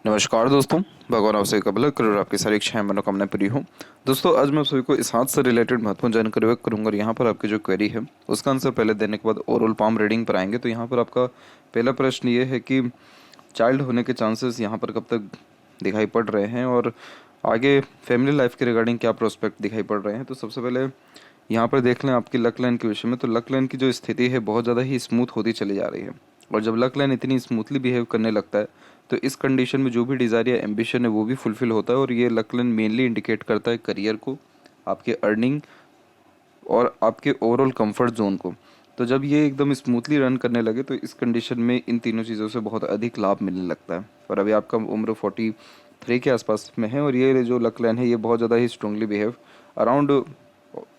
नमस्कार दोस्तों। भगवान आपसे कबल करोड़ आपकी सारी इच्छाएं मनोकामनाएं पूरी हो। दोस्तों, आज मैं आप सभी को इस हाथ से रिलेटेड महत्वपूर्ण जानकारी व्यक्त करूंगा और यहाँ पर आपकी जो क्वेरी है उसका आंसर पहले देने के बाद ओरल पाम रीडिंग पर आएंगे। तो यहाँ पर आपका पहला प्रश्न ये है कि चाइल्ड होने के चांसेस यहाँ पर कब तक दिखाई पड़ रहे हैं और आगे फैमिली लाइफ के रिगार्डिंग क्या प्रोस्पेक्ट दिखाई पड़ रहे हैं। तो सबसे पहले यहाँ पर देख लें आपकी लक लाइन के विषय में। तो लक लाइन की जो स्थिति है बहुत ज़्यादा ही स्मूथ होती चली जा रही है, और जब लक लाइन इतनी स्मूथली बिहेव करने लगता है तो इस कंडीशन में जो भी डिज़ायर या एम्बिशन है वो भी फुलफिल होता है। और ये लक लाइन मेनली इंडिकेट करता है करियर को, आपके अर्निंग और आपके ओवरऑल कंफर्ट जोन को। तो जब ये एकदम स्मूथली रन करने लगे तो इस कंडीशन में इन तीनों चीज़ों से बहुत अधिक लाभ मिलने लगता है। और अभी आपका उम्र 43 के आसपास में है और ये जो लक लाइन है ये बहुत ज़्यादा ही स्ट्रांगली बिहेव अराउंड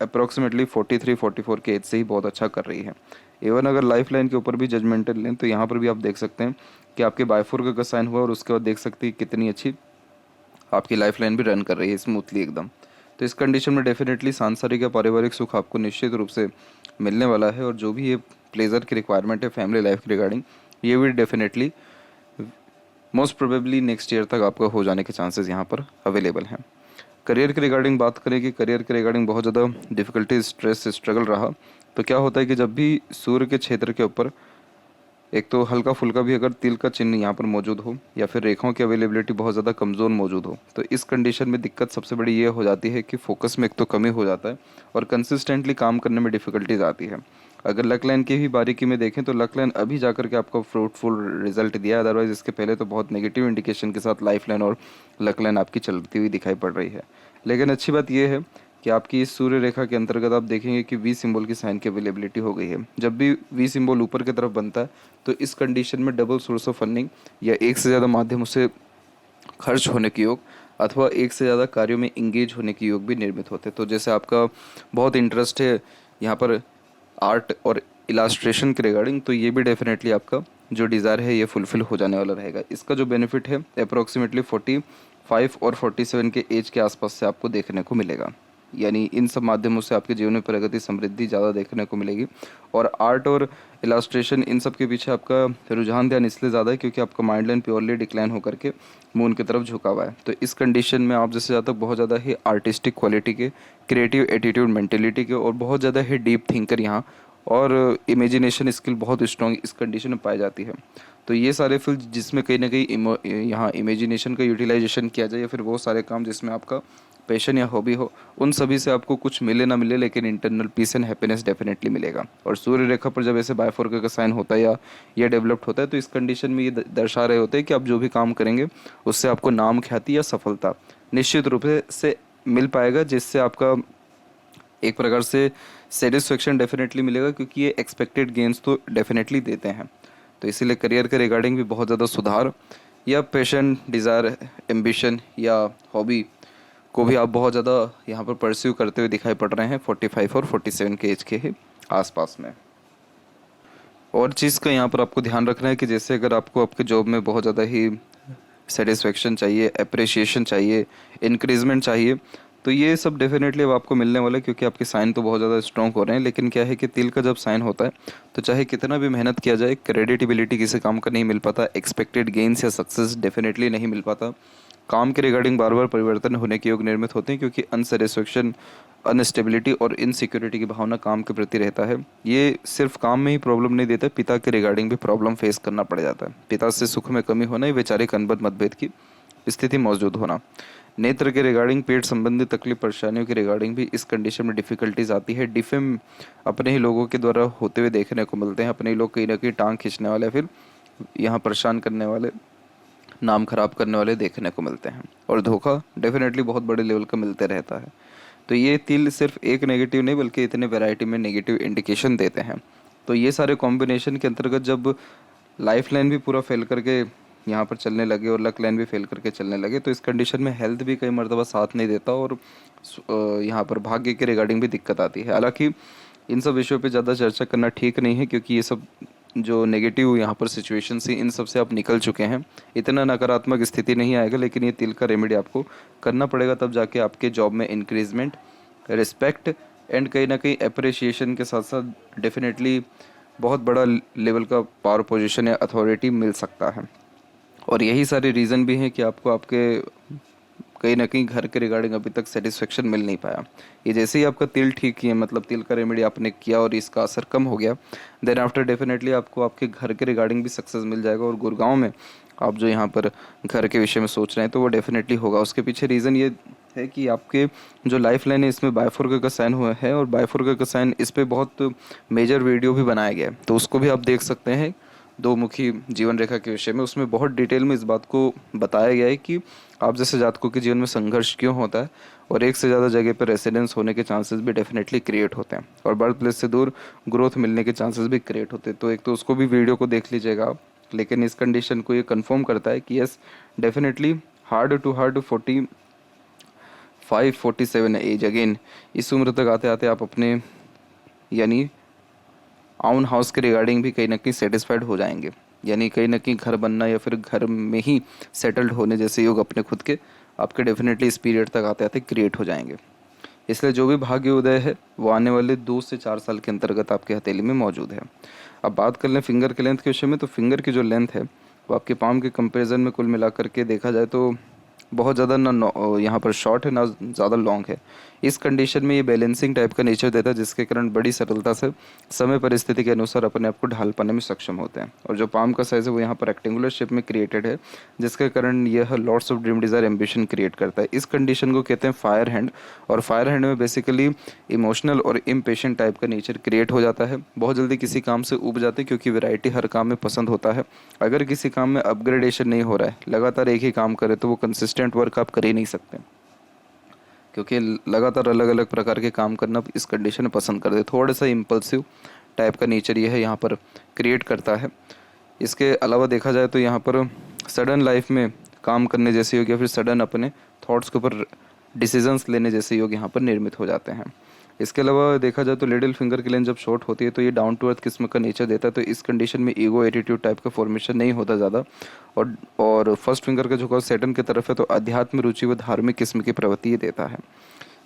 अप्रॉक्सीमेटली 43-44 के एज से ही बहुत अच्छा कर रही है। इवन अगर लाइफ लाइन के ऊपर भी जजमेंटल लें तो यहाँ पर भी आप देख सकते हैं कि आपके बायफोर का साइन हुआ और उसके बाद देख सकते हैं कितनी अच्छी आपकी लाइफ लाइन भी रन कर रही है स्मूथली एकदम। तो इस कंडीशन में डेफिनेटली सांसारिक या पारिवारिक सुख आपको निश्चित रूप से मिलने वाला है, और जो भी ये प्लेजर की रिक्वायरमेंट है फैमिली लाइफ के रिगार्डिंग ये भी definitely most probably next year तक आपका हो जाने के चांसेस यहाँ पर अवेलेबल हैं। करियर के रिगार्डिंग बात करें कि करियर के रिगार्डिंग बहुत ज़्यादा डिफिकल्टी, स्ट्रेस, स्ट्रगल रहा। तो क्या होता है कि जब भी सूर्य के क्षेत्र के ऊपर एक तो हल्का फुल्का भी अगर तिल का चिन्ह यहाँ पर मौजूद हो या फिर रेखाओं की अवेलेबिलिटी बहुत ज़्यादा कमज़ोर मौजूद हो तो इस कंडीशन में दिक्कत सबसे बड़ी ये हो जाती है कि फोकस में एक तो कमी हो जाता है और कंसिस्टेंटली काम करने में डिफिकल्टीज आती है। अगर लक लाइन की भी बारीकी में देखें तो लक लाइन अभी जाकर के आपको फ्रूटफुल रिजल्ट दिया है, अदरवाइज इसके पहले तो बहुत नेगेटिव इंडिकेशन के साथ लाइफ लाइन और लक लाइन आपकी चलती हुई दिखाई पड़ रही है। लेकिन अच्छी बात यह है कि आपकी इस सूर्य रेखा के अंतर्गत आप देखेंगे कि वी सिंबल की साइन की अवेलेबिलिटी हो गई है। जब भी वी सिंबल ऊपर की तरफ बनता है तो इस कंडीशन में डबल सोर्स ऑफ फंडिंग या एक से ज़्यादा माध्यमों से खर्च होने की योग अथवा एक से ज़्यादा कार्यों में इंगेज होने की योग भी निर्मित होते हैं। तो जैसे आपका बहुत इंटरेस्ट है यहाँ पर आर्ट और इलास्ट्रेशन के रिगार्डिंग, तो ये भी डेफिनेटली आपका जो डिज़ायर है ये फुलफिल हो जाने वाला रहेगा। इसका जो बेनिफिट है अप्रोक्सीमेटली 45 और 47 के एज के आसपास से आपको देखने को मिलेगा। यानी इन सब माध्यमों से आपके जीवन में प्रगति, समृद्धि ज़्यादा देखने को मिलेगी। और आर्ट और इलास्ट्रेशन इन सब के पीछे आपका रुझान ध्यान इसलिए ज़्यादा है क्योंकि आपका माइंड लाइन प्योरली डिक्लाइन होकर के मून की तरफ झुका हुआ है। तो इस कंडीशन में आप जैसे ज़्यादा बहुत ज़्यादा ही आर्टिस्टिक क्वालिटी के, क्रिएटिव एटीट्यूड, मेंटेलिटी के और बहुत ज़्यादा ही डीप थिंकर यहाँ और इमेजिनेशन स्किल बहुत स्ट्रॉन्ग इस कंडीशन में पाई जाती है। तो ये सारे फील्ड जिसमें कहीं ना कहीं यहाँ इमेजिनेशन का यूटिलाइजेशन किया जाए या फिर वो सारे काम जिसमें आपका पैशन या हॉबी हो, उन सभी से आपको कुछ मिले ना मिले लेकिन internal peace and happiness definitely मिलेगा। और सूर्य रेखा पर जब ऐसे बायफोर्क का साइन होता है या ये डेवलप्ड होता है तो इस कंडीशन में ये दर्शा रहे होते हैं कि आप जो भी काम करेंगे उससे आपको नाम, ख्याति या सफलता निश्चित रूप से मिल पाएगा, जिससे आपका एक प्रकार से सेटिस्फेक्शन डेफिनेटली मिलेगा क्योंकि ये एक्सपेक्टेड गेन्स तो डेफिनेटली देते हैं। तो इसीलिए करियर के रिगार्डिंग भी बहुत ज़्यादा सुधार या पैशन, डिज़ायर, एम्बिशन या हॉबी को भी आप बहुत ज़्यादा यहाँ पर परस्यू करते हुए दिखाई पड़ रहे हैं 45 और 47 के एज के ही आसपास में। और चीज़ का यहाँ पर आपको ध्यान रखना है कि जैसे अगर आपको आपके जॉब में बहुत ज़्यादा ही सेटिस्फेक्शन चाहिए, अप्रिसिएशन चाहिए, इंक्रीजमेंट चाहिए, तो ये सब डेफिनेटली अब आपको मिलने वाला है क्योंकि आपके साइन तो बहुत ज़्यादा स्ट्रॉन्ग हो रहे हैं। लेकिन क्या है कि तिल का जब साइन होता है तो चाहे कितना भी मेहनत किया जाए, क्रेडिटेबिलिटी किसी काम का नहीं मिल पाता, एक्सपेक्टेड गेन्स या सक्सेस डेफिनेटली नहीं मिल पाता। काम के रिगार्डिंग बार बार परिवर्तन होने के योग निर्मित होते हैं क्योंकि अनसेटिस्फेक्शन, अनस्टेबिलिटी और इनसिक्योरिटी की भावना काम के प्रति रहता है। ये सिर्फ काम में ही प्रॉब्लम नहीं देता, पिता के रिगार्डिंग भी प्रॉब्लम फेस करना पड़ जाता है। पिता से सुख में कमी होना, वैचारिक अनबन, मतभेद की स्थिति मौजूद होना। नेत्र के रिगार्डिंग, पेट संबंधी तकलीफ, परेशानियों के रिगार्डिंग भी इस कंडीशन में डिफिकल्टीज आती है। डिफेम अपने ही लोगों के द्वारा होते हुए देखने को मिलते हैं। अपने ही लोग कहीं ना कहीं टांग खींचने वाले, फिर यहाँ परेशान करने वाले, नाम खराब करने वाले देखने को मिलते हैं। और धोखा डेफिनेटली बहुत बड़े लेवल का मिलते रहता है। तो ये तिल सिर्फ एक नेगेटिव नहीं बल्कि इतने वैरायटी में नेगेटिव इंडिकेशन देते हैं। तो ये सारे कॉम्बिनेशन के अंतर्गत जब लाइफ लाइन भी पूरा फेल करके यहाँ पर चलने लगे और लक लाइन भी फेल करके चलने लगे तो इस कंडीशन में हेल्थ भी कई मरतबा साथ नहीं देता और यहाँ पर भाग्य के रिगार्डिंग भी दिक्कत आती है। हालांकि इन सब विषयों पे ज़्यादा चर्चा करना ठीक नहीं है क्योंकि ये सब जो नेगेटिव यहाँ पर सिचुएशन थी इन सब से आप निकल चुके हैं, इतना नकारात्मक स्थिति नहीं आएगा। लेकिन ये तिल का रेमेडी आपको करना पड़ेगा, तब जाके आपके जॉब में इंक्रीजमेंट, रिस्पेक्ट एंड कहीं ना कहीं अप्रिसिएशन के साथ साथ डेफिनेटली बहुत बड़ा लेवल का पावर पोजीशन या अथॉरिटी मिल सकता है। और यही सारे रीज़न भी हैं कि आपको आपके कहीं ना कहीं घर के रिगार्डिंग अभी तक सेटिस्फेक्शन मिल नहीं पाया। ये जैसे ही आपका तिल ठीक किया, मतलब तिल का रेमेडी आपने किया और इसका असर कम हो गया, देन आफ्टर डेफिनेटली आपको आपके घर के रिगार्डिंग भी सक्सेस मिल जाएगा। और गुड़गांव में आप जो यहाँ पर घर के विषय में सोच रहे हैं तो वो डेफिनेटली होगा। उसके पीछे रीज़न ये है कि आपके जो लाइफ लाइन है इसमें बायफोरका का साइन हुआ है, और बायफोरका का साइन इस पे बहुत मेजर वीडियो भी बनाया गया है, तो उसको भी आप देख सकते हैं। दो मुखी जीवन रेखा के विषय में उसमें बहुत डिटेल में इस बात को बताया गया है कि आप जैसे जातकों के जीवन में संघर्ष क्यों होता है, और एक से ज़्यादा जगह पर रेसिडेंस होने के चांसेस भी डेफिनेटली क्रिएट होते हैं, और बर्थ प्लेस से दूर ग्रोथ मिलने के चांसेस भी क्रिएट होते हैं। तो एक तो उसको भी वीडियो को देख लीजिएगा आप। लेकिन इस कंडीशन को ये कंफर्म करता है कि yes definitely hard 45-47 age again, इस उम्र तक आते आते आप अपने यानी ओन हाउस के रिगार्डिंग भी कहीं ना कहीं सेटिस्फाइड हो जाएंगे। यानी कहीं ना कहीं घर बनना या फिर घर में ही सेटल्ड होने जैसे योग अपने खुद के आपके डेफिनेटली इस पीरियड तक आते आते क्रिएट हो जाएंगे। इसलिए जो भी भाग्य उदय है वो आने वाले 2 से 4 साल के अंतर्गत आपके हथेली में मौजूद है। अब बात कर लें फिंगर के लेंथ के विषय में, तो फिंगर की जो लेंथ है वो आपके पाम के कंपैरिजन में कुल मिलाकर के देखा जाए तो बहुत ज़्यादा ना यहाँ पर शॉर्ट है ना ज़्यादा लॉन्ग है। इस कंडीशन में ये बैलेंसिंग टाइप का नेचर देता है, जिसके कारण बड़ी सरलता से समय परिस्थिति के अनुसार अपने आप को ढाल पाने में सक्षम होते हैं। और जो पाम का साइज़ है वो यहाँ पर रेक्टेंगुलर शेप में क्रिएटेड है, जिसके कारण यह lots of dream desire ambition create करता है। इस कंडीशन को कहते हैं फायर हैंड, और फायर हैंड में बेसिकली इमोशनल और इम्पेशेंट टाइप का नेचर क्रिएट हो जाता है। बहुत जल्दी किसी काम से ऊब जाते हैं क्योंकि वैरायटी हर काम में पसंद होता है। अगर किसी काम में अपग्रेडेशन नहीं हो रहा है, लगातार एक ही काम करे, तो वो कंसिस्टेंट वर्क आप कर ही नहीं सकते, क्योंकि लगातार अलग अलग प्रकार के काम करना इस कंडीशन में पसंद करते। थोड़ा सा इम्पल्सिव टाइप का नेचर ये है यहाँ पर क्रिएट करता है। इसके अलावा देखा जाए तो यहाँ पर सडन लाइफ में काम करने जैसे योग या फिर सडन अपने थॉट्स के ऊपर डिसीजंस लेने जैसे योग यहाँ पर निर्मित हो जाते हैं। इसके अलावा देखा जाए तो लिटिल फिंगर की लेंथ जब शॉर्ट होती है तो ये डाउन टू अर्थ किस्म का नेचर देता है, तो इस कंडीशन में ईगो एटीट्यूड टाइप का फॉर्मेशन नहीं होता ज़्यादा। और फर्स्ट फिंगर का झुकाव सैटर्न की तरफ है, तो अध्यात्म रुचि व धार्मिक किस्म की प्रवृत्ति ये देता है।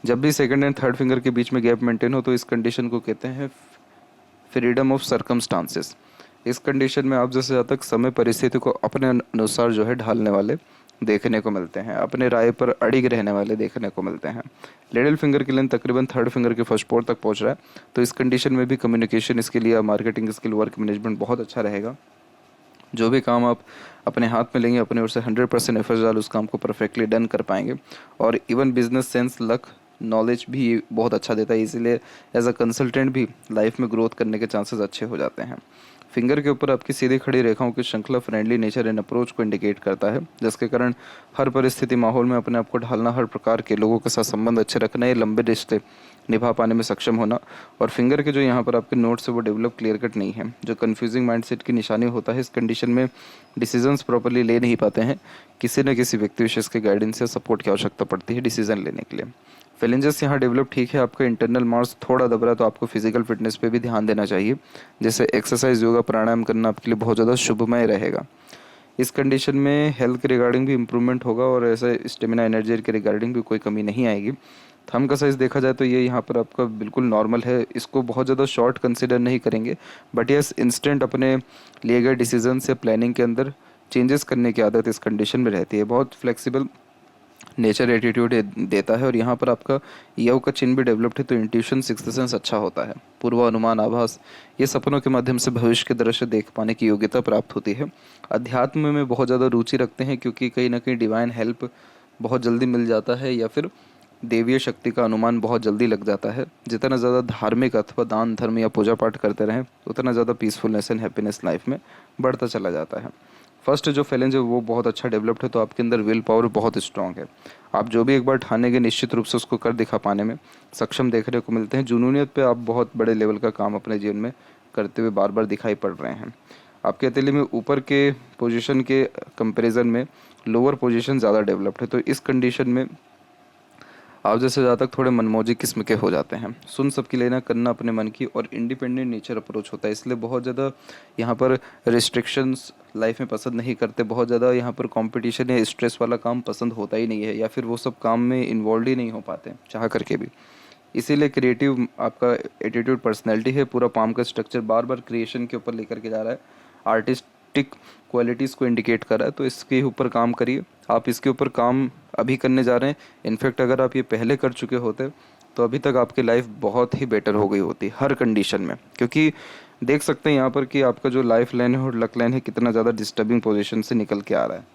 जब भी सेकंड एंड थर्ड फिंगर के बीच में गैप मेंटेन हो तो इस कंडीशन को कहते हैं फ्रीडम ऑफ सर्कमस्टांसेस। इस कंडीशन में आप जैसे ज़्यादा तक समय परिस्थिति को अपने अनुसार जो है ढालने वाले देखने को मिलते हैं, अपने राय पर अड़िग रहने वाले देखने को मिलते हैं। लिटिल फिंगर की लेंथ तकरीबन थर्ड फिंगर के फर्स्ट पोर तक पहुंच रहा है, तो इस कंडीशन में भी कम्युनिकेशन स्किल या मार्केटिंग स्किल, वर्क मैनेजमेंट बहुत अच्छा रहेगा। जो भी काम आप अपने हाथ में लेंगे अपने ओर से 100% एफर्ट डाल उस काम को परफेक्टली डन कर पाएंगे। और even business sense, luck, knowledge भी बहुत अच्छा देता है, इसीलिए एज अ कंसल्टेंट भी लाइफ में ग्रोथ करने के चांसेस अच्छे हो जाते हैं। फिंगर के ऊपर आपकी सीधी खड़ी रेखाओं की श्रृंखला फ्रेंडली नेचर एंड अप्रोच को इंडिकेट करता है, जिसके कारण हर परिस्थिति माहौल में अपने आप को ढालना, हर प्रकार के लोगों के साथ संबंध अच्छे रखना, ये लंबे रिश्ते निभा पाने में सक्षम होना। और फिंगर के जो यहाँ पर आपके नोट्स है वो डेवलप क्लियर कट नहीं है, जो कन्फ्यूजिंग माइंडसेट की निशानी होता है। इस कंडीशन में डिसीजंस प्रॉपरली ले नहीं पाते हैं, किसी न किसी व्यक्ति विशेष के गाइडेंस या सपोर्ट की आवश्यकता पड़ती है डिसीजन लेने के लिए। फैलेंजेस यहाँ डेवलप ठीक है, आपका इंटरनल मार्स थोड़ा दब रहा है, तो आपको फिजिकल फिटनेस पे भी ध्यान देना चाहिए, जैसे एक्सरसाइज, योगा, प्राणायाम करना आपके लिए बहुत ज़्यादा शुभमय रहेगा। इस कंडीशन में हेल्थ के रिगार्डिंग भी इम्प्रूवमेंट होगा, और ऐसे स्टेमिना, एनर्जी के रिगार्डिंग भी कोई कमी नहीं आएगी। थंब का साइज़ देखा जाए तो ये यहाँ पर आपका बिल्कुल नॉर्मल है, इसको बहुत ज़्यादा शॉर्ट कंसिडर नहीं करेंगे, बट यस इंस्टेंट अपने लिए गए डिसीजन से प्लानिंग के अंदर चेंजेस करने की आदत इस कंडीशन में रहती है। बहुत फ्लेक्सिबल नेचर एटीट्यूड देता है, और यहाँ पर आपका यव का चिन्ह भी डेवलप्ड है, तो इंट्यूशन, सिक्स्थ सेंस अच्छा होता है। पूर्वानुमान, आभास, ये सपनों के माध्यम से भविष्य के दृश्य देख पाने की योग्यता प्राप्त होती है। अध्यात्म में बहुत ज़्यादा रुचि रखते हैं, क्योंकि कहीं ना कहीं डिवाइन हेल्प बहुत जल्दी मिल जाता है, या फिर देवीय शक्ति का अनुमान बहुत जल्दी लग जाता है। जितना ज़्यादा धार्मिक अथवा दान धर्म या पूजा पाठ करते रहें, उतना ज़्यादा पीसफुलनेस एंड हैप्पीनेस लाइफ में बढ़ता चला जाता है। फर्स्ट जो फैलेंज है वो बहुत अच्छा डेवलप्ड है, तो आपके अंदर विल पावर बहुत स्ट्रांग है। आप जो भी एक बार ठानेंगे निश्चित रूप से उसको कर दिखा पाने में सक्षम देखने को मिलते हैं। जुनूनियत पे आप बहुत बड़े लेवल का काम अपने जीवन में करते हुए बार बार दिखाई पड़ रहे हैं। आपके हथेली में ऊपर के पोजीशन के कंपैरिजन में लोअर पोजीशन ज़्यादा डेवलप्ड है, तो इस कंडीशन में आप जैसे ज़्यादा थोड़े मनमौजी किस्म के हो जाते हैं। सुन सबकी लेना करना अपने मन की, और इंडिपेंडेंट नेचर अप्रोच होता है, इसलिए बहुत ज़्यादा यहाँ पर रिस्ट्रिक्शंस लाइफ में पसंद नहीं करते। बहुत ज़्यादा यहाँ पर कंपटीशन या स्ट्रेस वाला काम पसंद होता ही नहीं है, या फिर वो सब काम में इन्वॉल्व ही नहीं हो पाते चाह करके भी। इसीलिए क्रिएटिव आपका एटीट्यूड, पर्सनैलिटी है। पूरा पाम का स्ट्रक्चर बार बार क्रिएशन के ऊपर लेकर के जा रहा है। आर्टिस्ट कैरेक्टरिस्टिक क्वालिटीज़ को इंडिकेट कर रहा है, तो इसके ऊपर काम करिए। आप इसके ऊपर काम अभी करने जा रहे हैं। इनफैक्ट अगर आप ये पहले कर चुके होते तो अभी तक आपकी लाइफ बहुत ही बेटर हो गई होती हर कंडीशन में, क्योंकि देख सकते हैं यहाँ पर कि आपका जो लाइफ लाइन है और लक लाइन है कितना ज़्यादा डिस्टर्बिंग पोजीशन से निकल के आ रहा है।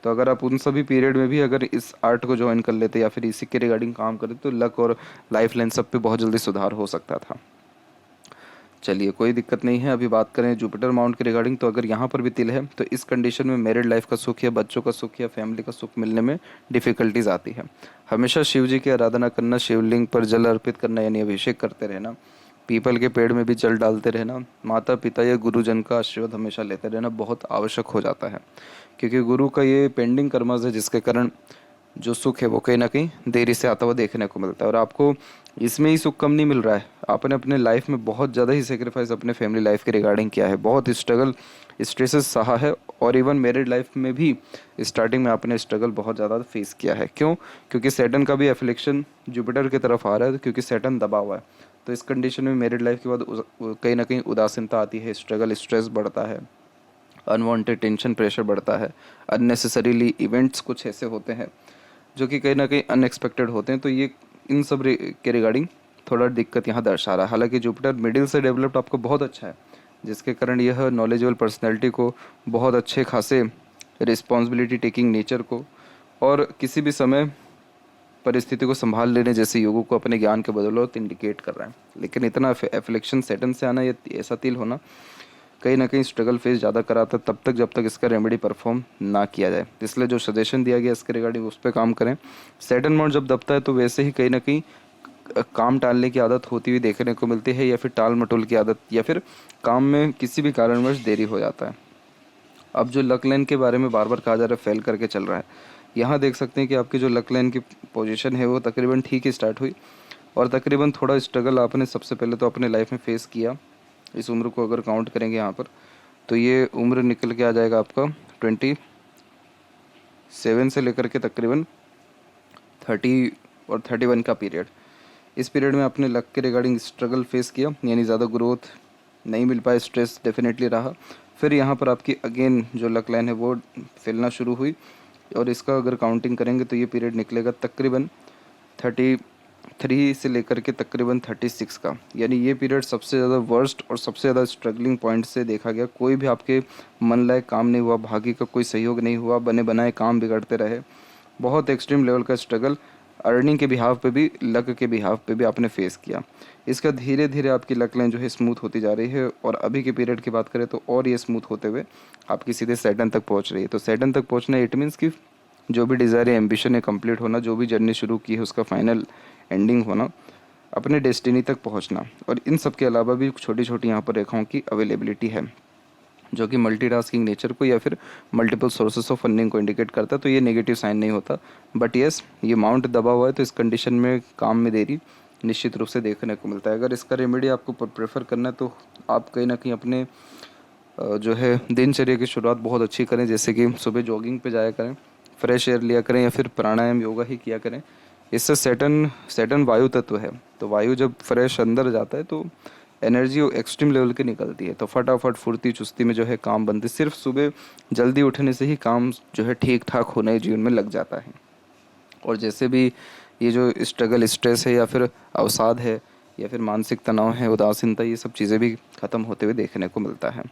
तो अगर आप उन सभी पीरियड में भी अगर इस आर्ट को ज्वाइन कर लेते या फिर इसी के रिगार्डिंग काम करते तो लक और लाइफ लाइन सब पे बहुत जल्दी सुधार हो सकता था। चलिए कोई दिक्कत नहीं है। अभी बात करें जुपिटर माउंट के रिगार्डिंग, तो अगर यहाँ पर भी तिल है तो इस कंडीशन में मैरिड लाइफ का सुख या बच्चों का सुख या फैमिली का सुख मिलने में डिफ़िकल्टीज आती है। हमेशा शिव जी की आराधना करना, शिवलिंग पर जल अर्पित करना यानी अभिषेक करते रहना, पीपल के पेड़ में भी जल डालते रहना, माता पिता या गुरुजन का आशीर्वाद हमेशा लेते रहना बहुत आवश्यक हो जाता है, क्योंकि गुरु का ये पेंडिंग कर्मज है जिसके कारण जो सुख है वो कहीं ना कहीं देरी से आता हुआ देखने को मिलता है। और आपको इसमें ही सुख कम नहीं मिल रहा है, आपने अपने लाइफ में बहुत ज़्यादा ही सेक्रीफाइस अपने फैमिली लाइफ के रिगार्डिंग किया है, बहुत स्ट्रगल स्ट्रेसेस सहा है, और इवन मैरिड लाइफ में भी स्टार्टिंग में आपने स्ट्रगल बहुत ज़्यादा फेस किया है। क्यों? क्योंकि सैटर्न का भी एफ्लिक्शन जुपिटर की तरफ आ रहा है, क्योंकि सैटर्न दबा हुआ है। तो इस कंडीशन में मैरिड लाइफ के बाद कहीं ना कहीं उदासीनता आती है, स्ट्रगल स्ट्रेस बढ़ता है, अनवांटेड टेंशन प्रेशर बढ़ता है, अननेसेसरीली इवेंट्स कुछ ऐसे होते हैं जो कि कहीं ना कहीं अनएक्सपेक्टेड होते हैं। तो ये इन सब के रिगार्डिंग थोड़ा दिक्कत यहाँ दर्शा रहा है। हालांकि जुपिटर मिडिल से डेवलप्ड आपको बहुत अच्छा है, जिसके कारण यह नॉलेजेबल पर्सनैलिटी को, बहुत अच्छे खासे रिस्पॉन्सिबिलिटी टेकिंग नेचर को और किसी भी समय परिस्थिति को संभाल लेने जैसे योगों को अपने ज्ञान के बदौलत इंडिकेट कर रहा है। लेकिन इतना एफ्लिक्शन सैटर्न से आना या ऐसा तिल होना कहीं ना कहीं स्ट्रगल फेस ज़्यादा कराता है, तब तक जब तक इसका रेमेडी परफॉर्म ना किया जाए। इसलिए जो सजेशन दिया गया इसके रिगार्डिंग उस पर काम करें। सैटर्न माउंट जब दबता है तो वैसे ही कहीं ना कहीं काम टालने की आदत होती हुई देखने को मिलती है, या फिर टाल मटोल की आदत, या फिर काम में किसी भी कारणवश देरी हो जाता है। अब जो लक लाइन के बारे में बार बार कहा जा रहा है फेल करके चल रहा है, यहाँ देख सकते हैं कि आपकी जो लक लाइन की पोजीशन है वो तकरीबन ठीक ही स्टार्ट हुई, और तकरीबन थोड़ा स्ट्रगल आपने सबसे पहले तो अपने लाइफ में फेस किया। इस उम्र को अगर काउंट करेंगे यहाँ पर तो ये उम्र निकल के आ जाएगा आपका 27 से लेकर के तकरीबन 30 और 31 का पीरियड। इस पीरियड में आपने लक के रिगार्डिंग स्ट्रगल फेस किया, यानी ज़्यादा ग्रोथ नहीं मिल पाया, स्ट्रेस डेफिनेटली रहा। फिर यहाँ पर आपकी अगेन जो लक लाइन है वो फैलना शुरू हुई, और इसका अगर काउंटिंग करेंगे तो ये पीरियड निकलेगा तकरीबन 33 से लेकर के तकरीबन 36 का। यानी ये पीरियड सबसे ज़्यादा वर्स्ट और सबसे ज़्यादा स्ट्रगलिंग पॉइंट से देखा गया। कोई भी आपके मन लायक काम नहीं हुआ, भाग्य का कोई सहयोग नहीं हुआ, बने बनाए काम बिगड़ते रहे, बहुत एक्सट्रीम लेवल का स्ट्रगल अर्निंग के बिहाव पे भी, लक के बिहाव पे भी आपने फेस किया। इसका धीरे धीरे आपकी लक लाइन जो है स्मूथ होती जा रही है, और अभी के पीरियड की बात करें तो और ये स्मूथ होते हुए आपकी सीधे सैटर्न तक पहुंच रही है। तो सैटर्न तक पहुंचना इट मीन्स कि जो भी डिज़ायर है, एम्बिशन है कंप्लीट होना, जो भी जर्नी शुरू की है उसका फाइनल एंडिंग होना, अपने डेस्टिनी तक पहुंचना। और इन सब के अलावा भी छोटी छोटी यहाँ पर रेखाओं की अवेलेबिलिटी है जो कि मल्टीटास्किंग नेचर को या फिर मल्टीपल सोर्सेस ऑफ फंडिंग को इंडिकेट करता है। तो ये नेगेटिव साइन नहीं होता, बट येस ये माउंट दबा हुआ है, तो इस कंडीशन में काम में देरी निश्चित रूप से देखने को मिलता है। अगर इसका रेमेडी आपको प्रेफर करना है तो आप कहीं ना कहीं अपने जो है दिनचर्या की शुरुआत बहुत अच्छी करें, जैसे कि सुबह जॉगिंग पे जाया करें, फ्रेश एयर लिया करें, या फिर प्राणायाम योगा ही किया करें। इससे सैटर्न वायु तत्व है, तो वायु जब फ्रेश अंदर जाता है तो एनर्जी एक्सट्रीम लेवल की निकलती है, तो फटाफट फुर्ती चुस्ती में जो है काम बनते। सिर्फ सुबह जल्दी उठने से ही काम जो है ठीक ठाक होने जीवन में लग जाता है। और जैसे भी ये जो स्ट्रगल स्ट्रेस है या फिर अवसाद है या फिर मानसिक तनाव है, उदासीनता, ये सब चीज़ें भी ख़त्म होते हुए देखने को मिलता है।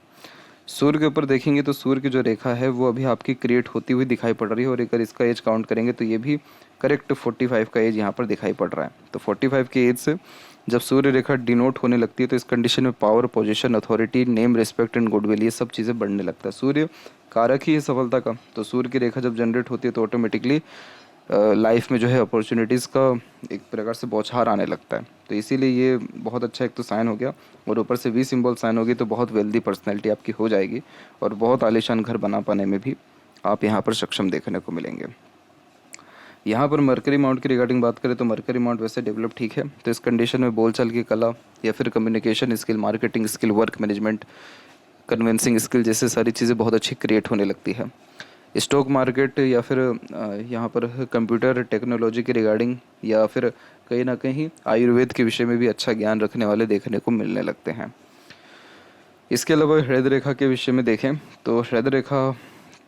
सूर्य के ऊपर देखेंगे तो सूर्य की जो रेखा है वो अभी आपकी क्रिएट होती हुई दिखाई पड़ रही है, और अगर इसका एज काउंट करेंगे तो ये भी करेक्ट 45 का एज यहाँ पर दिखाई पड़ रहा है। तो 45 के एज से जब सूर्य रेखा डिनोट होने लगती है तो इस कंडीशन में power, position, authority, name, respect and goodwill, ये सब चीज़ें बढ़ने लगता है। सूर्य कारक ही है सफलता का, तो सूर्य की रेखा जब जनरेट होती है तो ऑटोमेटिकली लाइफ में जो है अपॉर्चुनिटीज़ का एक प्रकार से बौछार आने लगता है। तो इसीलिए ये बहुत अच्छा एक तो साइन हो गया, और ऊपर से वी सिंबल साइन होगी तो बहुत वेल्दी पर्सनैलिटी आपकी हो जाएगी, और बहुत आलीशान घर बना पाने में भी आप यहाँ पर सक्षम देखने को मिलेंगे। यहाँ पर मरकरी माउंट की रिगार्डिंग बात करें तो मरकरी माउंट वैसे डेवलप ठीक है, तो इस कंडीशन में बोलचाल की कला या फिर communication skill, marketing skill, work management, convincing skill जैसे सारी चीज़ें बहुत अच्छी क्रिएट होने लगती है। स्टॉक मार्केट या फिर यहाँ पर कंप्यूटर टेक्नोलॉजी के रिगार्डिंग या फिर कहीं ना कहीं आयुर्वेद के विषय में भी अच्छा ज्ञान रखने वाले देखने को मिलने लगते हैं। इसके अलावा हृदय रेखा के विषय में देखें तो हृदय रेखा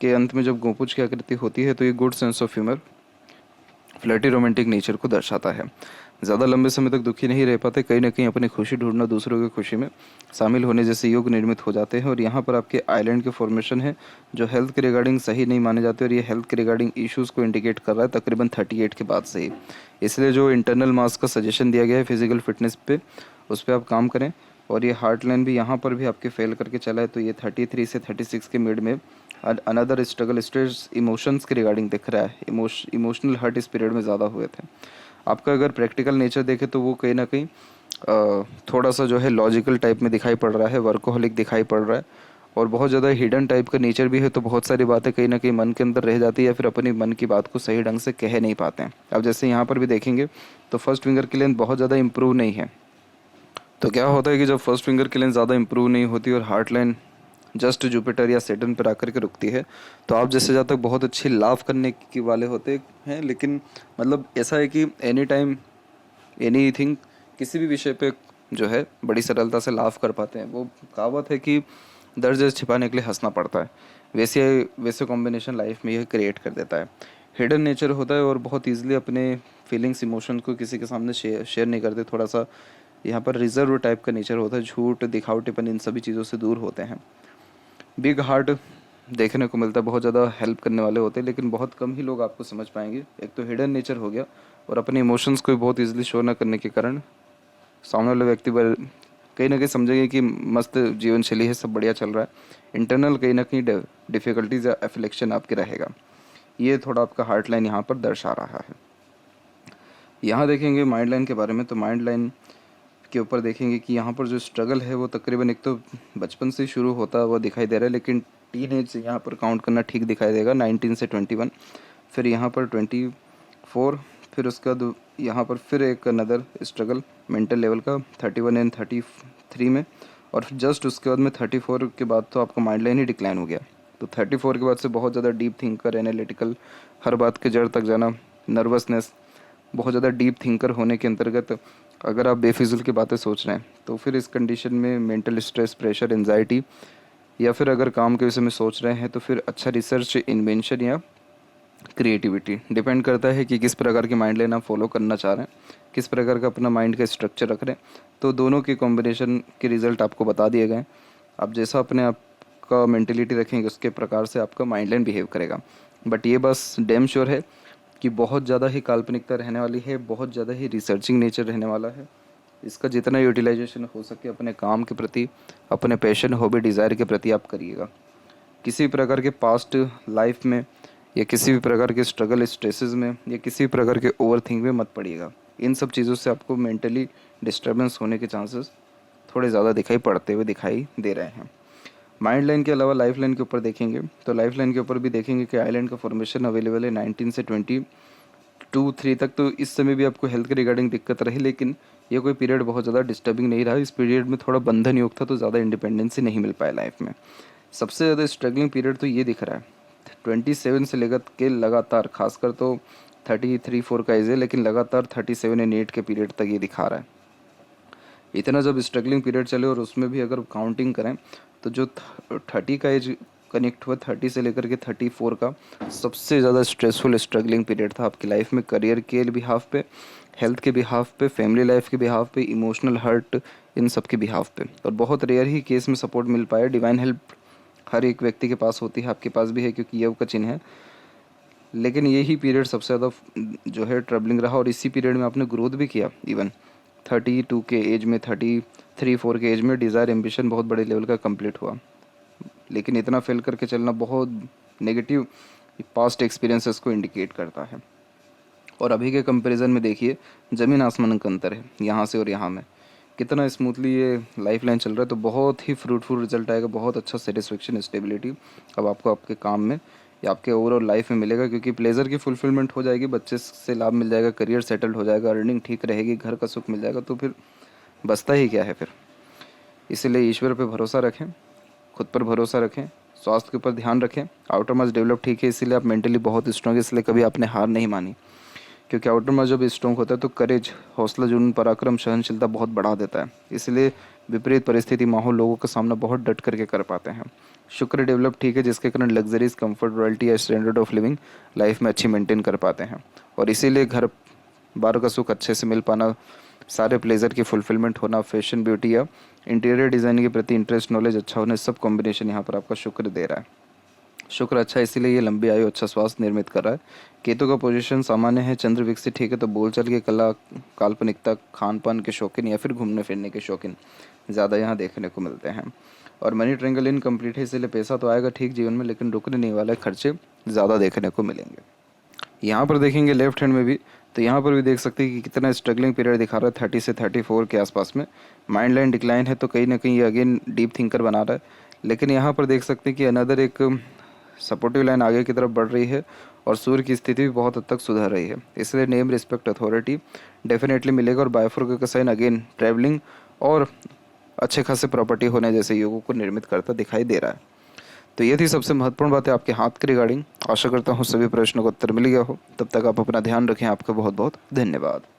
के अंत में जब गोपुज की आकृति होती है तो ये good sense of humour, flirty romantic nature को दर्शाता है। ज़्यादा लंबे समय तक दुखी नहीं रह पाते, कहीं ना कहीं अपनी खुशी ढूंढना, दूसरों की खुशी में शामिल होने जैसे योग निर्मित हो जाते हैं। और यहाँ पर आपके आइलैंड के फॉर्मेशन है जो हेल्थ के रिगार्डिंग सही नहीं माने जाते, और ये हेल्थ के रिगार्डिंग इश्यूज़ को इंडिकेट कर रहा है तकरीबन 38 के बाद से ही। इसलिए जो इंटरनल मास का सजेशन दिया गया है फिजिकल फिटनेस पे, उस पर आप काम करें। और ये हार्ट लाइन भी यहाँ पर भी आपके फेल करके चला है, तो ये 33 से 36 के मिड में अनदर स्ट्रगल, स्ट्रेस, इमोशंस के रिगार्डिंग दिख रहा है। इमोशनल हर्ट इस पीरियड में ज़्यादा हुए थे। आपका अगर प्रैक्टिकल नेचर देखे तो वो कहीं ना कहीं थोड़ा सा जो है लॉजिकल टाइप में दिखाई पड़ रहा है, वर्कोहलिक दिखाई पड़ रहा है, और बहुत ज़्यादा हिडन टाइप का नेचर भी है। तो बहुत सारी बातें कहीं ना कहीं मन के अंदर रह जाती है, या फिर अपनी मन की बात को सही ढंग से कह नहीं पाते हैं। अब जैसे यहाँ पर भी देखेंगे तो फर्स्ट फिंगर की लेंथ बहुत ज़्यादा इंप्रूव नहीं है। तो क्या होता है कि जब फर्स्ट फिंगर की लेंथ ज़्यादा इंप्रूव नहीं होती और हार्ट लाइन जस्ट जुपिटर या सेटर्न पर आकर के रुकती है, तो आप जैसे जहाँ तक बहुत अच्छी लाभ करने की वाले होते हैं, लेकिन मतलब ऐसा है कि एनी टाइम एनी थिंग, किसी भी विषय पे जो है बड़ी सरलता से लाभ कर पाते हैं। वो कहावत है कि दर्द छिपाने के लिए हंसना पड़ता है, वैसे वैसे कॉम्बिनेशन लाइफ में यह क्रिएट कर देता है। हिडन नेचर होता है और बहुत ईजिली अपने फीलिंग्स, इमोशन को किसी के सामने शेयर नहीं करते। थोड़ा सा यहाँ पर रिजर्व टाइप का नेचर होता है, झूठ, दिखावटीपन, इन सभी चीज़ों से दूर होते हैं। बिग हार्ट देखने को मिलता है, बहुत ज़्यादा हेल्प करने वाले होते हैं, लेकिन बहुत कम ही लोग आपको समझ पाएंगे। एक तो हिडन नेचर हो गया, और अपने इमोशंस को बहुत इजीली शो ना करने के कारण सामने वाले व्यक्ति पर कहीं ना कहीं समझेंगे कि मस्त जीवन शैली है, सब बढ़िया चल रहा है। इंटरनल कहीं ना कहीं डिफ़िकल्टीज या एफ्लिक्शन आपके रहेगा। ये थोड़ा आपका हार्ट लाइन यहाँ पर दर्शा रहा है। यहाँ देखेंगे माइंड लाइन के बारे में, तो माइंड लाइन के ऊपर देखेंगे कि यहाँ पर जो स्ट्रगल है वो तकरीबन एक तो बचपन से शुरू होता हुआ दिखाई दे रहा है, लेकिन टीन एज से यहाँ पर काउंट करना ठीक दिखाई देगा, 19 से 21, फिर यहाँ पर 24, फिर उसके बाद यहाँ पर फिर एक अनदर स्ट्रगल मेंटल लेवल का 31 एंड 33 में, और जस्ट उसके बाद में 34 के बाद तो आपका माइंड लाइन ही डिक्लाइन हो गया। तो 34 के बाद से बहुत ज़्यादा डीप थिंकर, एनालिटिकल, हर बात के जड़ तक जाना, नर्वसनेस, बहुत ज़्यादा डीप थिंकर होने के अंतर्गत अगर आप बेफिजुल की बातें सोच रहे हैं, तो फिर इस कंडीशन में मेंटल स्ट्रेस, प्रेशर, एंजाइटी, या फिर अगर काम के विषय में सोच रहे हैं तो फिर अच्छा रिसर्च, इन्वेंशन या क्रिएटिविटी, डिपेंड करता है कि किस प्रकार की माइंड लाइन आप फॉलो करना चाह रहे हैं, किस प्रकार का अपना माइंड का स्ट्रक्चर रख रहे हैं। तो दोनों के कॉम्बिनेशन के रिजल्ट आपको बता दिए गए। आप जैसा अपने आप का मेंटेलिटी रखेंगे उसके प्रकार से आपका माइंड लाइन बिहेव करेगा। बट ये बस डैम श्योर है कि बहुत ज़्यादा ही काल्पनिकता रहने वाली है, बहुत ज़्यादा ही रिसर्चिंग नेचर रहने वाला है। इसका जितना यूटिलाइजेशन हो सके अपने काम के प्रति, अपने पैशन, हॉबी, डिज़ायर के प्रति आप करिएगा। किसी भी प्रकार के पास्ट लाइफ में या किसी भी प्रकार के स्ट्रगल, स्ट्रेसेस में या किसी भी प्रकार के ओवर थिंक में मत पड़िएगा। इन सब चीज़ों से आपको मेंटली डिस्टर्बेंस होने के चांसेस थोड़े ज़्यादा दिखाई दे रहे हैं। माइंड लाइन के अलावा लाइफ लाइन के ऊपर देखेंगे, तो लाइफ लाइन के ऊपर भी देखेंगे कि आइलैंड का फॉर्मेशन अवेलेबल है 19 से 22-3 तक। तो इस समय भी आपको हेल्थ के रिगार्डिंग दिक्कत रही, लेकिन ये कोई पीरियड बहुत ज़्यादा डिस्टर्बिंग नहीं रहा। इस पीरियड में थोड़ा बंधन योग था, तो ज़्यादा इंडिपेंडेंसी नहीं मिल पाया लाइफ में। सबसे ज़्यादा स्ट्रगलिंग पीरियड तो ये दिख रहा है 27 से लेकर के लगातार, खासकर तो 33-4 का एज है, लेकिन लगातार 37 एंड 8 के पीरियड तक ये दिखा रहा है। इतना जब स्ट्रगलिंग पीरियड चले, और उसमें भी अगर काउंटिंग करें तो जो 30 का एज कनेक्ट हुआ, 30 से लेकर के 34 का सबसे ज़्यादा स्ट्रेसफुल स्ट्रगलिंग पीरियड था आपकी लाइफ में, करियर के बिहाफ पे, हेल्थ के बिहाफ पे, फैमिली लाइफ के बिहाफ पे, इमोशनल हर्ट, इन सब के बिहाफ पे। और बहुत रेयर ही केस में सपोर्ट मिल पाया। डिवाइन हेल्प हर एक व्यक्ति के पास होती है, आपके पास भी है क्योंकि योग का चिन्ह है, लेकिन यही पीरियड सबसे ज़्यादा जो है ट्रबलिंग रहा। और इसी पीरियड में आपने ग्रोथ भी किया। इवन 32 के एज में, 33-4 के एज में डिज़ायर, एम्बिशन बहुत बड़े लेवल का कंप्लीट हुआ, लेकिन इतना फेल करके चलना बहुत नेगेटिव पास्ट एक्सपीरियंसेस को इंडिकेट करता है। और अभी के कंपैरिजन में देखिए ज़मीन आसमान का अंतर है, यहाँ से और यहाँ में कितना स्मूथली ये लाइफ लाइन चल रहा है। तो बहुत ही फ्रूटफुल रिजल्ट आएगा, बहुत अच्छा सेटिस्फेक्शन, स्टेबिलिटी अब आपको आपके काम में या आपके ओवरऑल लाइफ में मिलेगा, क्योंकि प्लेजर की फुलफिलमेंट हो जाएगी, बच्चे से लाभ मिल जाएगा, करियर सेटल्ड हो जाएगा, अर्निंग ठीक रहेगी, घर का सुख मिल जाएगा, तो फिर बचता ही क्या है फिर। इसीलिए ईश्वर पे भरोसा रखें, खुद पर भरोसा रखें, स्वास्थ्य के ऊपर ध्यान रखें। आउटर मास डेवलप ठीक है, इसीलिए आप मेंटली बहुत स्ट्रॉन्ग है, इसलिए कभी आपने हार नहीं मानी, क्योंकि आउटर मास जब स्ट्रॉन्ग होता है तो करेज, हौसला, जुनून, पराक्रम, सहनशीलता बहुत बढ़ा देता है। इसलिए विपरीत परिस्थिति माहौल लोगों का सामना बहुत डट करके कर पाते हैं। शुक्र डेवलप ठीक है, जिसके कारण लग्जरीज, कंफर्ट, रॉयल्टी या स्टैंडर्ड ऑफ लिविंग लाइफ में अच्छी मेंटेन कर पाते हैं। और इसीलिए घर बार का सुख अच्छे से मिल पाना, सारे प्लेजर की फुलफिलमेंट होना, फैशन, ब्यूटी या इंटीरियर डिज़ाइन के प्रति इंटरेस्ट, नॉलेज अच्छा होना, सब कॉम्बिनेशन यहाँ पर आपका शुक्र दे रहा है। शुक्र अच्छा है, इसीलिए ये लंबी आयु, अच्छा स्वास्थ्य निर्मित कर रहा है। केतु का पोजीशन सामान्य है, चंद्र विकसित ठीक है, तो बोलचाल की कला, काल्पनिकता, खान पान के शौकीन या फिर घूमने फिरने के शौकीन ज़्यादा यहाँ देखने को मिलते हैं। और मनी ट्रायंगल इनकम्प्लीट है, इसलिए पैसा तो आएगा ठीक जीवन में, लेकिन रुकने नहीं वाले खर्चे ज़्यादा देखने को मिलेंगे। यहाँ पर देखेंगे लेफ्ट हैंड में भी, तो यहाँ पर भी देख सकते हैं कि कितना स्ट्रगलिंग पीरियड दिखा रहा है, 30 से 34 के आसपास में। माइंड लाइन डिक्लाइन है, तो कहीं ना कहीं ये अगेन डीप थिंकर बना रहा है। लेकिन यहाँ पर देख सकते हैं कि अनदर एक सपोर्टिव लाइन आगे की तरफ बढ़ रही है और सूर्य की स्थिति भी बहुत हद तक सुधर रही है, इसलिए नेम, रिस्पेक्ट, अथॉरिटी डेफिनेटली मिलेगा। और बायोफोर का साइन अगेन ट्रैवलिंग और अच्छे खासे प्रॉपर्टी होने जैसे योगों को निर्मित करता दिखाई दे रहा है। तो ये थी सबसे महत्वपूर्ण बात है आपके हाथ के रिगार्डिंग। आशा करता हूँ सभी प्रश्नों का उत्तर मिल गया हो। तब तक आप अपना ध्यान रखें। आपका बहुत बहुत धन्यवाद।